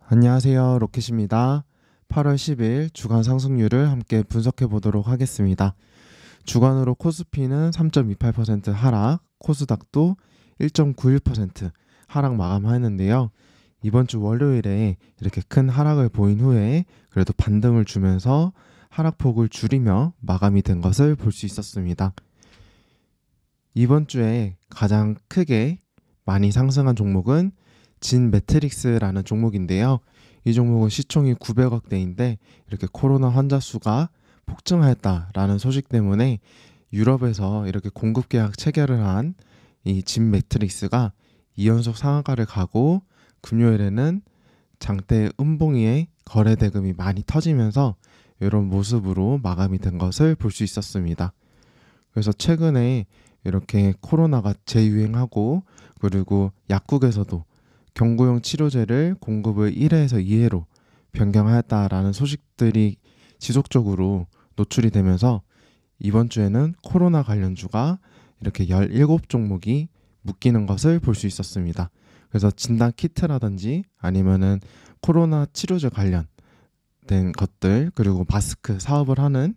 안녕하세요, 로켓입니다. 8월 10일 주간 상승률을 함께 분석해 보도록 하겠습니다. 주간으로 코스피는 3.28% 하락, 코스닥도 1.91% 하락 마감하였는데요. 이번 주 월요일에 이렇게 큰 하락을 보인 후에 그래도 반등을 주면서 하락폭을 줄이며 마감이 된 것을 볼 수 있었습니다. 이번 주에 가장 크게 많이 상승한 종목은 진 매트릭스라는 종목인데요. 이 종목은 시총이 900억대인데 이렇게 코로나 환자 수가 폭증하였다라는 소식 때문에 유럽에서 이렇게 공급 계약 체결을 한 이 진 매트릭스가 2연속 상한가를 가고 금요일에는 장대 음봉이의 거래 대금이 많이 터지면서 이런 모습으로 마감이 된 것을 볼 수 있었습니다. 그래서 최근에 이렇게 코로나가 재유행하고 그리고 약국에서도 경구용 치료제를 공급을 1회에서 2회로 변경하였다라는 소식들이 지속적으로 노출이 되면서 이번 주에는 코로나 관련주가 이렇게 17종목이 묶이는 것을 볼 수 있었습니다. 그래서 진단 키트라든지 아니면은 코로나 치료제 관련된 것들 그리고 마스크 사업을 하는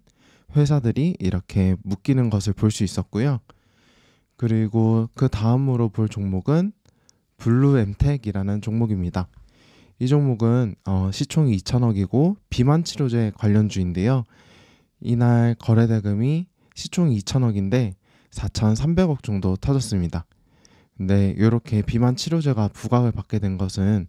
회사들이 이렇게 묶이는 것을 볼 수 있었고요. 그리고 그 다음으로 볼 종목은 블루엠텍이라는 종목입니다. 이 종목은 시총이 2천억이고 비만 치료제 관련주인데요. 이날 거래 대금이 시총이 2천억인데 4,300억 정도 터졌습니다. 근데 이렇게 비만 치료제가 부각을 받게 된 것은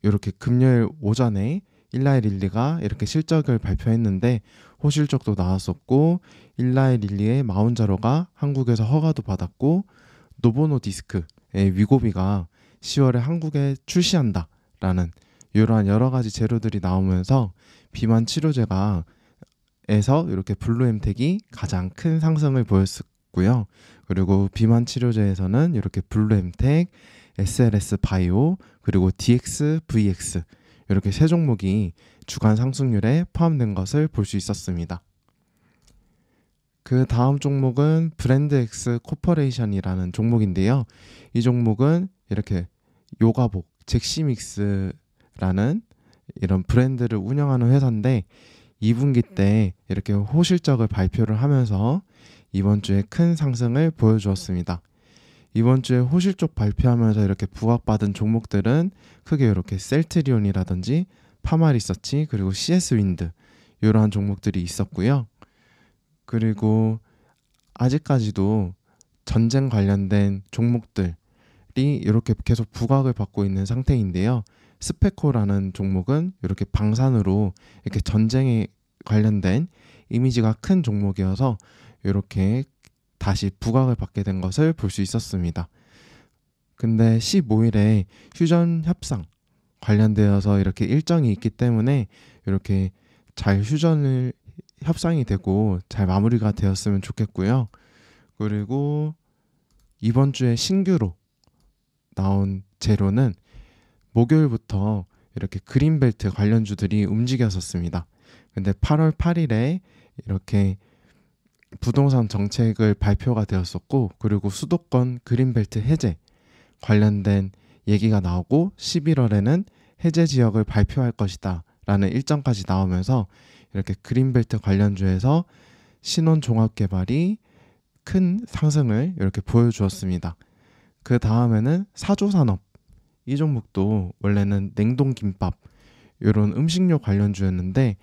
이렇게 금요일 오전에 일라이릴리가 이렇게 실적을 발표했는데 호실적도 나왔었고 일라이릴리의 마운자로가 한국에서 허가도 받았고 노보노디스크의 위고비가 10월에 한국에 출시한다라는 이러한 여러 가지 재료들이 나오면서 비만 치료제가 에서 이렇게 블루엠텍이 가장 큰 상승을 보였고요. 그리고 비만 치료제에서는 이렇게 블루엠텍, SLS 바이오, 그리고 DXVX 이렇게 세 종목이 주간 상승률에 포함된 것을 볼 수 있었습니다. 그 다음 종목은 브랜드엑스 코퍼레이션이라는 종목인데요. 이 종목은 이렇게 요가복, 잭시믹스라는 이런 브랜드를 운영하는 회사인데 2분기 때 이렇게 호실적을 발표를 하면서 이번 주에 큰 상승을 보여주었습니다. 이번 주에 호실적 발표하면서 이렇게 부각받은 종목들은 크게 이렇게 셀트리온이라든지 파마리서치 그리고 CS윈드 이러한 종목들이 있었고요. 그리고 아직까지도 전쟁 관련된 종목들이 이렇게 계속 부각을 받고 있는 상태인데요. 스페코라는 종목은 이렇게 방산으로 이렇게 전쟁에 관련된 이미지가 큰 종목이어서 이렇게 다시 부각을 받게 된 것을 볼 수 있었습니다. 근데 15일에 휴전 협상 관련되어서 이렇게 일정이 있기 때문에 이렇게 잘 협상이 되고 잘 마무리가 되었으면 좋겠고요. 그리고 이번 주에 신규로 나온 재료는 목요일부터 이렇게 그린벨트 관련주들이 움직였었습니다. 근데 8월 8일에 이렇게 부동산 정책을 발표가 되었었고 그리고 수도권 그린벨트 해제 관련된 얘기가 나오고 11월에는 해제 지역을 발표할 것이다 라는 일정까지 나오면서 이렇게 그린벨트 관련주에서 신혼종합개발이 큰 상승을 이렇게 보여주었습니다. 그 다음에는 사조산업 이 종목도 원래는 냉동김밥 이런 음식료 관련주였는데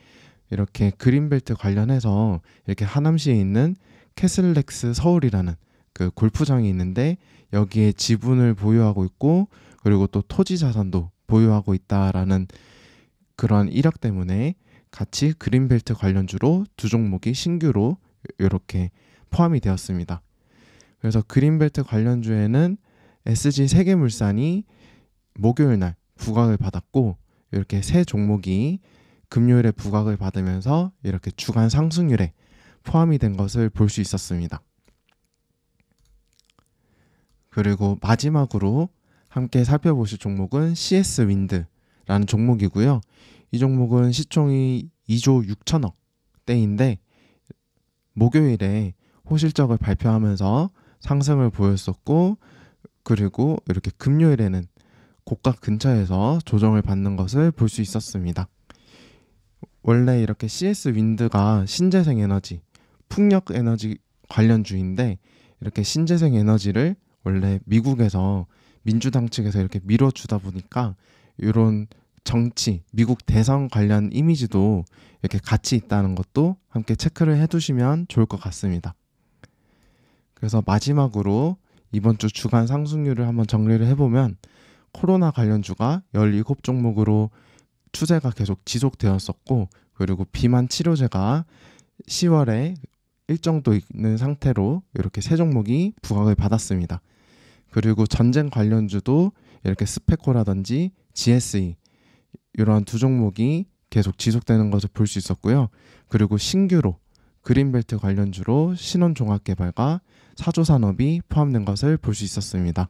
이렇게 그린벨트 관련해서 이렇게 하남시에 있는 캐슬렉스 서울이라는 그 골프장이 있는데 여기에 지분을 보유하고 있고 그리고 또 토지 자산도 보유하고 있다라는 그런 이력 때문에 같이 그린벨트 관련주로 두 종목이 신규로 이렇게 포함이 되었습니다. 그래서 그린벨트 관련주에는 SG 세계물산이 목요일 날 부각을 받았고 이렇게 세 종목이 금요일에 부각을 받으면서 이렇게 주간 상승률에 포함이 된 것을 볼 수 있었습니다. 그리고 마지막으로 함께 살펴보실 종목은 CS윈드라는 종목이고요. 이 종목은 시총이 2조 6천억 대인데 목요일에 호실적을 발표하면서 상승을 보였었고, 그리고 이렇게 금요일에는 고가 근처에서 조정을 받는 것을 볼 수 있었습니다. 원래 이렇게 CS 윈드가 신재생 에너지, 풍력 에너지 관련주인데, 이렇게 신재생 에너지를 원래 미국에서 민주당 측에서 이렇게 밀어주다 보니까 이런 정치, 미국 대선 관련 이미지도 이렇게 같이 있다는 것도 함께 체크를 해두시면 좋을 것 같습니다. 그래서 마지막으로 이번 주 주간 상승률을 한번 정리를 해보면, 코로나 관련주가 17종목으로 추세가 계속 지속되었었고, 그리고 비만 치료제가 10월에 일정도 있는 상태로 이렇게 3종목이 부각을 받았습니다. 그리고 전쟁 관련주도 이렇게 스페코라든지 GSE 이런 2종목이 계속 지속되는 것을 볼 수 있었고요. 그리고 신규로 그린벨트 관련주로 신원종합개발과 사조산업이 포함된 것을 볼 수 있었습니다.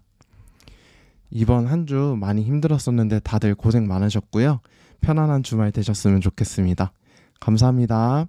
이번 한 주 많이 힘들었었는데 다들 고생 많으셨고요. 편안한 주말 되셨으면 좋겠습니다. 감사합니다.